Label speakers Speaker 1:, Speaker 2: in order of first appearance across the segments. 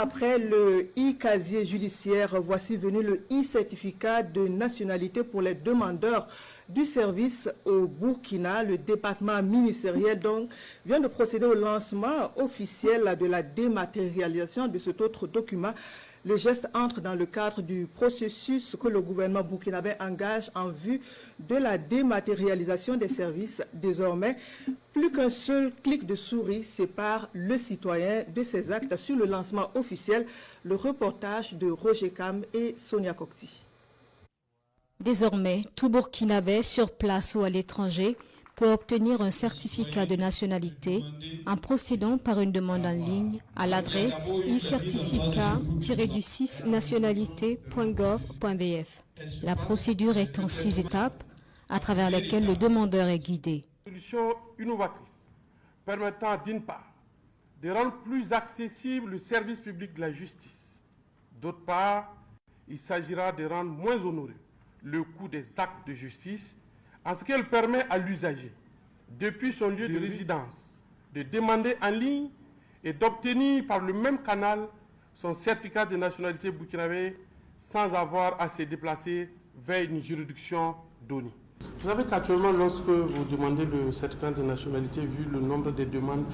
Speaker 1: Après le e-casier judiciaire, voici venu le e-certificat de nationalité pour les demandeurs du service au Burkina. Le département ministériel donc vient de procéder au lancement officiel de la dématérialisation de cet autre document. Le geste entre dans le cadre du processus que le gouvernement burkinabé engage en vue de la dématérialisation des services. Désormais, plus qu'un seul clic de souris sépare le citoyen de ses actes. Sur le lancement officiel, le reportage de Roger Kam et Sonia Kokti.
Speaker 2: Désormais, tout Burkinabé, sur place ou à l'étranger, peut obtenir un certificat de nationalité en procédant par une demande en ligne à l'adresse e-certificat-du6 nationalité.gov.bf. La procédure est en 6 étapes, à travers lesquelles le demandeur est guidé.
Speaker 3: Une solution innovatrice permettant d'une part de rendre plus accessible le service public de la justice. D'autre part, il s'agira de rendre moins onéreux le coût des actes de justice en ce qu'elle permet à l'usager, depuis son lieu de résidence, de demander en ligne et d'obtenir par le même canal son certificat de nationalité burkinabé sans avoir à se déplacer vers une juridiction donnée. Vous savez qu'actuellement, lorsque vous demandez le certificat de nationalité, vu le nombre de demandes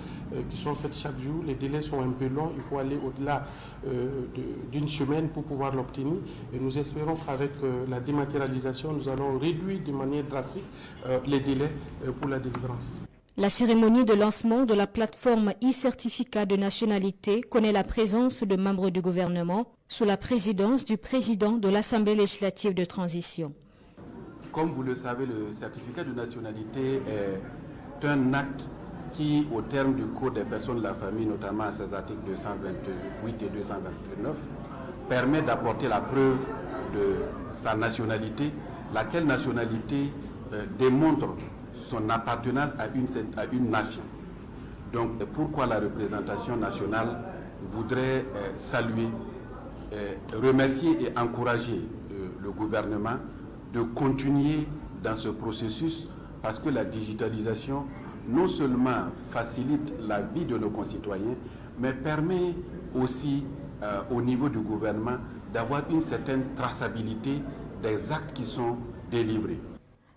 Speaker 3: qui sont faites chaque jour, les délais sont un peu longs. Il faut aller au-delà d'une semaine pour pouvoir l'obtenir. Et nous espérons qu'avec la dématérialisation, nous allons réduire de manière drastique les délais pour la délivrance.
Speaker 2: La cérémonie de lancement de la plateforme e-certificat de nationalité connaît la présence de membres du gouvernement sous la présidence du président de l'Assemblée législative de transition.
Speaker 4: Comme vous le savez, le certificat de nationalité est un acte qui, au terme du Code des personnes de la famille, notamment à ses articles 228 et 229, permet d'apporter la preuve de sa nationalité, laquelle nationalité démontre son appartenance à une nation. Donc, pourquoi la représentation nationale voudrait saluer, remercier et encourager le gouvernement de continuer dans ce processus, parce que la digitalisation non seulement facilite la vie de nos concitoyens, mais permet aussi au niveau du gouvernement d'avoir une certaine traçabilité des actes qui sont délivrés.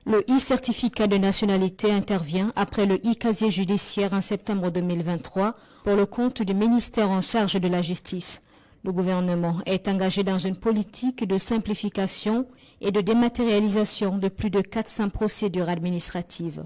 Speaker 2: Le e-certificat de nationalité intervient après le e-casier judiciaire en septembre 2023 pour le compte du ministère en charge de la justice. Le gouvernement est engagé dans une politique de simplification et de dématérialisation de plus de 400 procédures administratives.